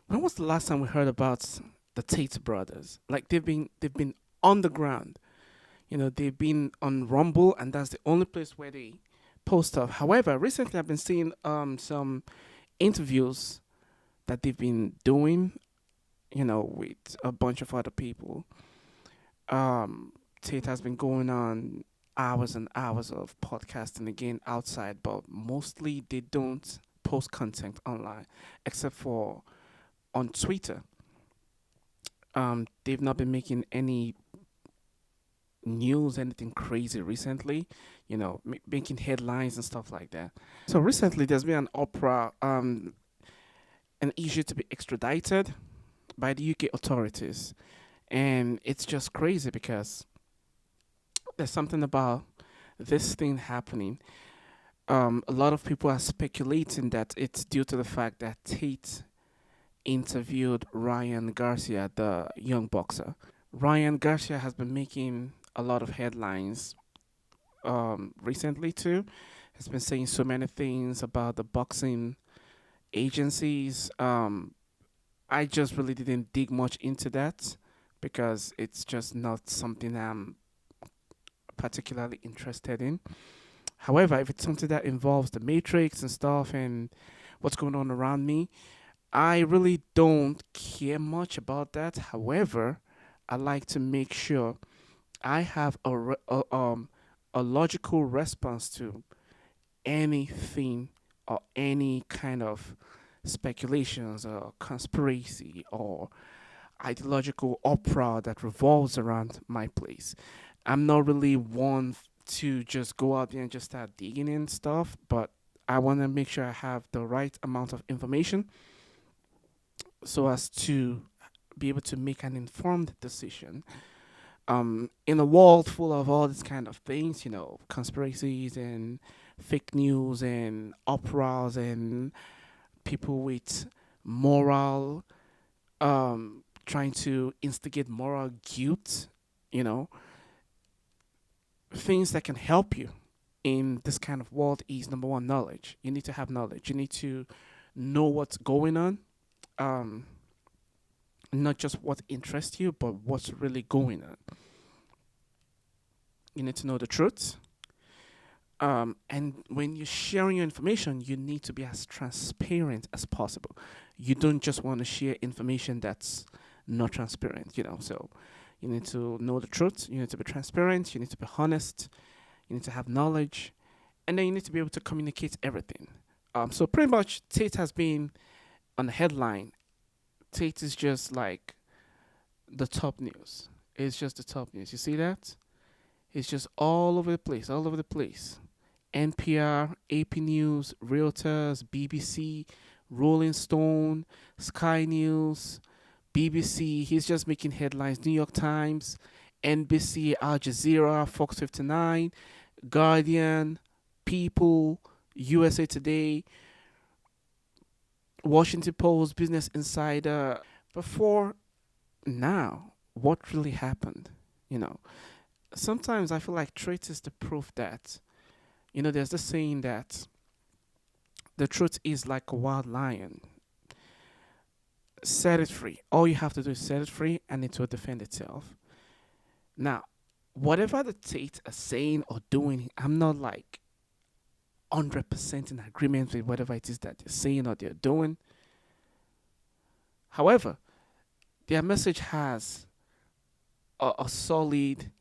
When was the last time we heard about the Tate brothers? Like they've been on the ground. They've been on Rumble, and that's the only place where they post stuff. However, recently I've been seeing some interviews that they've been doing, with a bunch of other people. Tate has been going on hours and hours of podcasting again outside, but mostly they don't post content online, except for on Twitter. They've not been making any news, anything crazy recently, making headlines and stuff like that. So recently, there's been an issue to be extradited by the UK authorities, and it's just crazy because there's something about this thing happening. A lot of people are speculating that it's due to the fact that Tate interviewed Ryan Garcia, the young boxer. Ryan Garcia has been making a lot of headlines recently too. Has been saying so many things about the boxing agencies. I just really didn't dig much into that because it's just not something I'm particularly interested in. However, if it's something that involves the matrix and stuff and what's going on around me, I really don't care much about that. However, I like to make sure I have a logical response to anything or any kind of speculations or conspiracy or ideological opera that revolves around my place. I'm not really one to just go out there and just start digging in stuff, but I want to make sure I have the right amount of information so as to be able to make an informed decision. In a world full of all these kind of things, conspiracies and fake news and operas and people with moral, trying to instigate moral guilt, you know, things that can help you in this kind of world is number one, knowledge. You need to have knowledge. You need to know what's going on. Um, Not just what interests you, but what's really going on. You need to know the truth. And when you're sharing your information, you need to be as transparent as possible. You don't just want to share information that's not transparent, So you need to know the truth. You need to be transparent. You need to be honest. You need to have knowledge. And then you need to be able to communicate everything. So pretty much Tate has been on the headline. Tate is just like the top news. It's just the top news. You see that? It's just all over the place, all over the place. NPR, AP News, Reuters, BBC, Rolling Stone, Sky News, BBC. He's just making headlines. New York Times, NBC, Al Jazeera, Fox 59, Guardian, People, USA Today, Washington Post, Business Insider. Before now, what really happened? You know, sometimes I feel like truth is the proof that, there's this saying that the truth is like a wild lion. Set it free. All you have to do is set it free and it will defend itself. Now, whatever the Tate are saying or doing, I'm not like 100% in agreement with whatever it is that they're saying or they're doing. However, their message has a solid,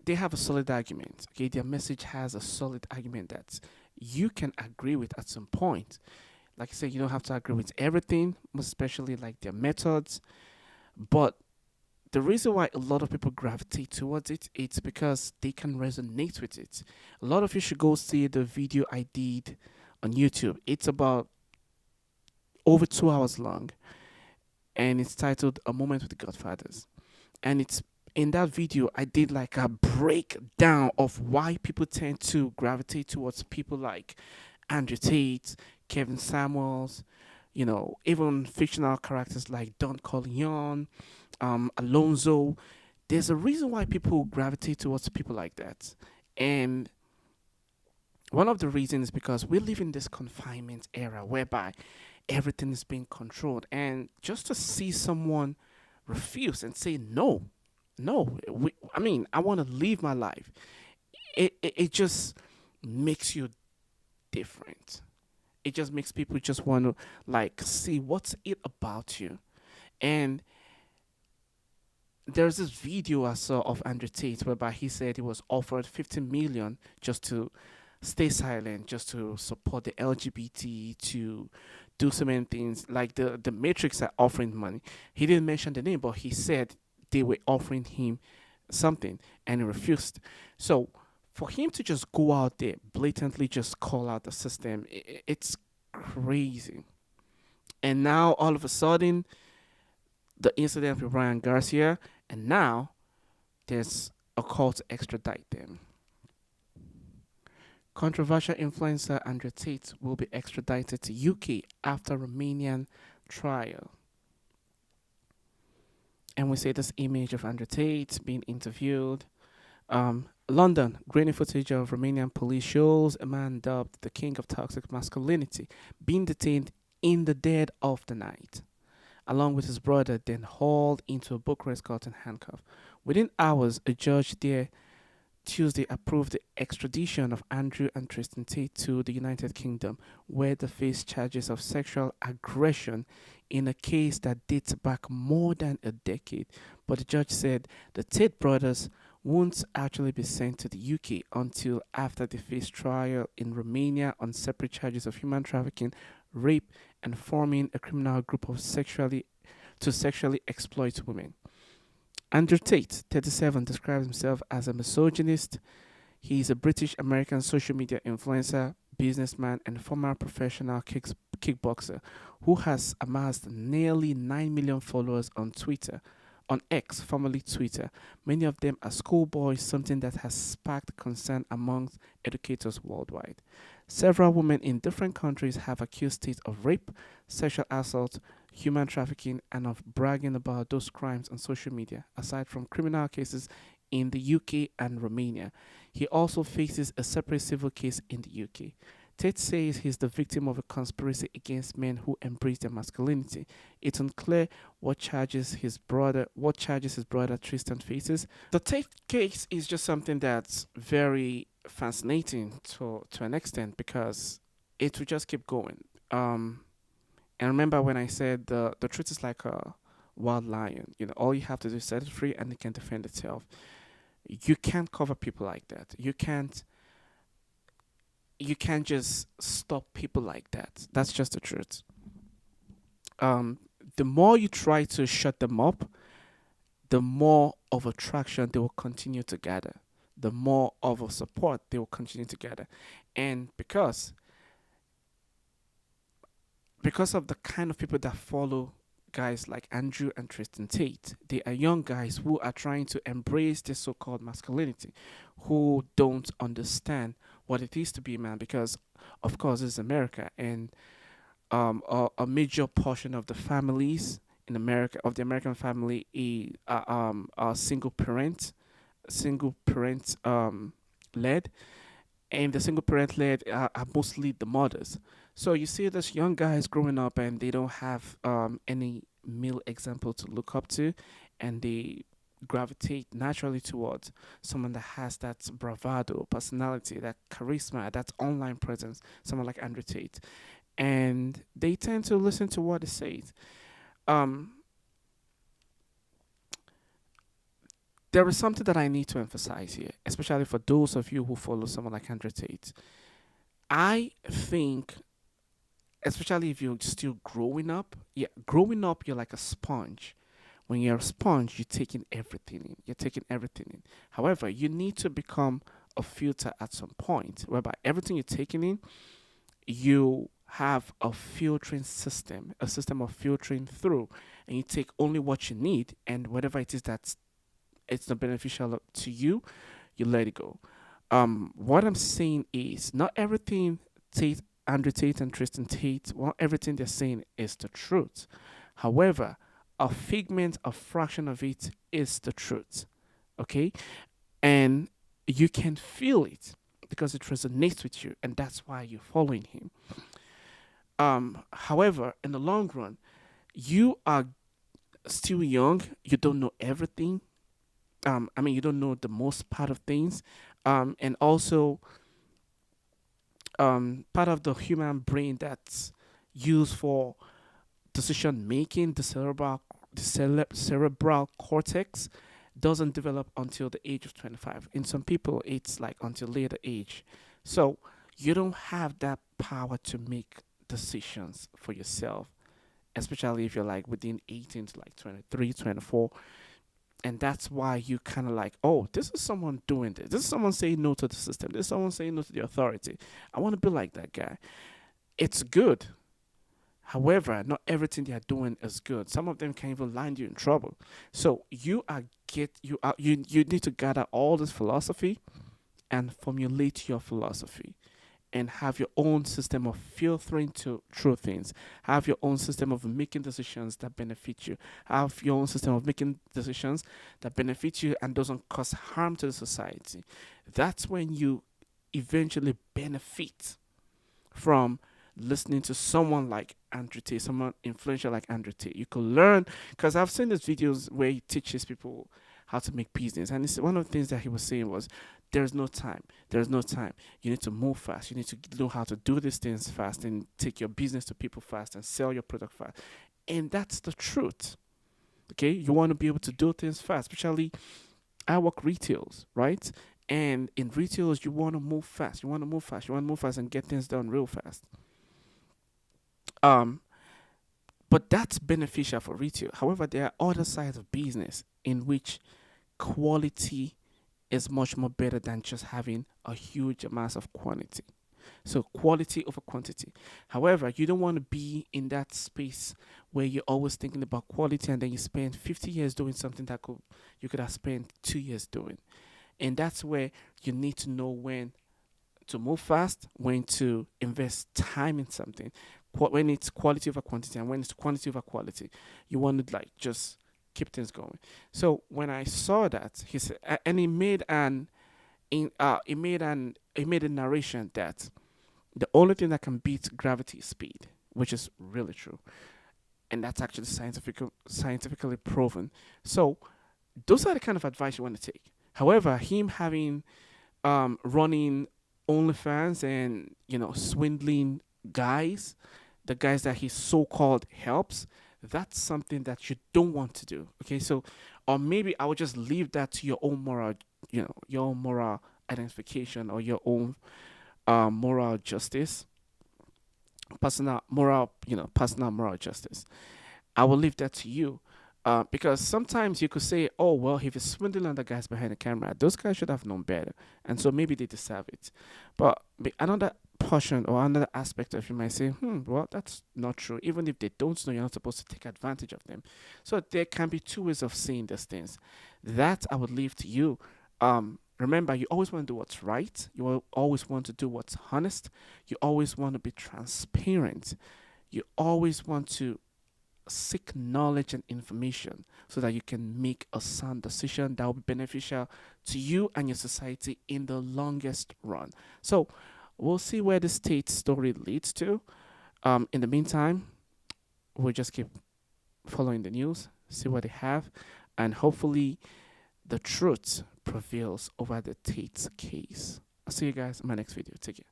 they have a solid argument. Okay, their message has a solid argument that you can agree with at some point. Like I said, you don't have to agree with everything, most especially like their methods. But the reason why a lot of people gravitate towards it, it's because they can resonate with it. A lot of you should go see the video I did on YouTube. It's about over 2 hours long, and it's titled "A Moment with the Godfathers." And it's in that video I did like a breakdown of why people tend to gravitate towards people like Andrew Tate, Kevin Samuels, even fictional characters like Don Corleone, Alonzo. There's a reason why people gravitate towards people like that. And one of the reasons is because we live in this confinement era whereby everything is being controlled. And just to see someone refuse and say no, no, I mean, I want to live my life. It just makes you different. It just makes people just want to like see what's it about you. And there's this video I saw of Andrew Tate whereby he said he was offered 50 million just to stay silent, just to support the LGBT, to do so many things. Like the Matrix are offering money. He didn't mention the name, but he said they were offering him something and he refused. So for him to just go out there blatantly just call out the system, it's crazy. And now all of a sudden the incident with Ryan Garcia, and now there's a call to extradite them. Controversial influencer Andrew Tate will be extradited to UK after Romanian trial. And we see this image of Andrew Tate being interviewed. London, grainy footage of Romanian police shows a man dubbed the king of toxic masculinity being detained in the dead of the night, along with his brother, then hauled into a Bucharest court and handcuffed. Within hours, a judge there Tuesday approved the extradition of Andrew and Tristan Tate to the United Kingdom, where they face charges of sexual aggression in a case that dates back more than a decade. But the judge said the Tate brothers won't actually be sent to the UK until after they face trial in Romania on separate charges of human trafficking, rape, and forming a criminal group of sexually exploit women. Andrew Tate, 37, describes himself as a misogynist. He is a British American social media influencer, businessman, and former professional kickboxer who has amassed nearly 9 million followers on Twitter, on X, formerly Twitter. Many of them are schoolboys, something that has sparked concern amongst educators worldwide. Several women in different countries have accused Tate of rape, sexual assault, human trafficking, and of bragging about those crimes on social media, aside from criminal cases in the UK and Romania. He also faces a separate civil case in the UK. Tate says he's the victim of a conspiracy against men who embrace their masculinity. It's unclear what charges his brother Tristan faces. The Tate case is just something that's very fascinating to an extent because it will just keep going. And remember when I said the truth is like a wild lion. You know, all you have to do is set it free and it can defend itself. You can't cover people like that. You can't just stop people like that. That's just the truth. The more you try to shut them up, the more of attraction they will continue to gather. The more of a support they will continue to gather. And because of the kind of people that follow guys like Andrew and Tristan Tate, they are young guys who are trying to embrace this so-called masculinity, who don't understand what it is to be a man. Because, of course, it's America, and a major portion of the families in America, of the American family, are single parent led, and the single parent led are mostly the mothers. So you see these young guys growing up and they don't have any male example to look up to, and they gravitate naturally towards someone that has that bravado, personality, that charisma, that online presence, someone like Andrew Tate. And they tend to listen to what he says. Um, there is something that I need to emphasize here, especially for those of you who follow someone like Andrew Tate. I think, especially if you're still growing up, you're like a sponge. When you're a sponge, you're taking everything in. You're taking everything in. However, you need to become a filter at some point, whereby everything you're taking in, you have a filtering system, a system of filtering through, and you take only what you need, and whatever it is that's it's not beneficial to you, you let it go. What I'm saying is not everything Andrew Tate and Tristan Tate, well, everything they're saying is the truth. However, a fraction of it is the truth. Okay? And you can feel it because it resonates with you, and that's why you're following him. However, in the long run, you are still young. You don't know everything. I mean, you don't know the most part of things. And also, part of the human brain that's used for decision making, the cerebral cortex, doesn't develop until the age of 25. In some people, it's like until later age. So you don't have that power to make decisions for yourself, especially if you're like within 18 to like 23, 24. And that's why you kind of like, oh, this is someone doing this. This is someone saying no to the system. This is someone saying no to the authority. I want to be like that guy. It's good. However, not everything they are doing is good. Some of them can even land you in trouble. So you need to gather all this philosophy and formulate your philosophy and have your own system of filtering to through things. Have your own system of making decisions that benefit you. Have your own system of making decisions that benefit you and doesn't cause harm to the society. That's when you eventually benefit from listening to someone like Andrew Tate, someone influential like Andrew Tate. You could learn, because I've seen these videos where he teaches people how to make business, and it's one of the things that he was saying was, "There's no time. There's no time. You need to move fast. You need to know how to do these things fast and take your business to people fast and sell your product fast." And that's the truth. Okay, you want to be able to do things fast, especially I work retails, right? And in retails, you want to move fast. You want to move fast. You want to move fast and get things done real fast. Um, but that's beneficial for retail. However, there are other sides of business in which quality is much more better than just having a huge amount of quantity. So quality over quantity. However, you don't want to be in that space where you're always thinking about quality and then you spend 50 years doing something that you could have spent 2 years doing. And that's where you need to know when to move fast, when to invest time in something, when it's quality over quantity, and when it's quantity over quality. You want to like just keep things going. So when I saw that, he said, and he made a narration that the only thing that can beat gravity is speed, which is really true, and that's actually scientifically proven. So those are the kind of advice you want to take. However, him having running OnlyFans and swindling guys, the guys that he so called helps, that's something that you don't want to do. Okay, so or maybe I would just leave that to your own moral, your own moral identification or your own moral justice, personal moral justice. I will leave that to you. Because sometimes you could say, oh, well, if you're swindling on the guys behind the camera, those guys should have known better. And so maybe they deserve it. But another portion or another aspect of you might say, well, that's not true. Even if they don't know, you're not supposed to take advantage of them. So there can be two ways of seeing these things. That I would leave to you. Remember, you always want to do what's right. You will always want to do what's honest. You always want to be transparent. You always want to seek knowledge and information so that you can make a sound decision that will be beneficial to you and your society in the longest run. So we'll see where the state story leads to. In the meantime, we'll just keep following the news, see what they have, and hopefully the truth prevails over the Tate's case. I'll see you guys in my next video. Take care.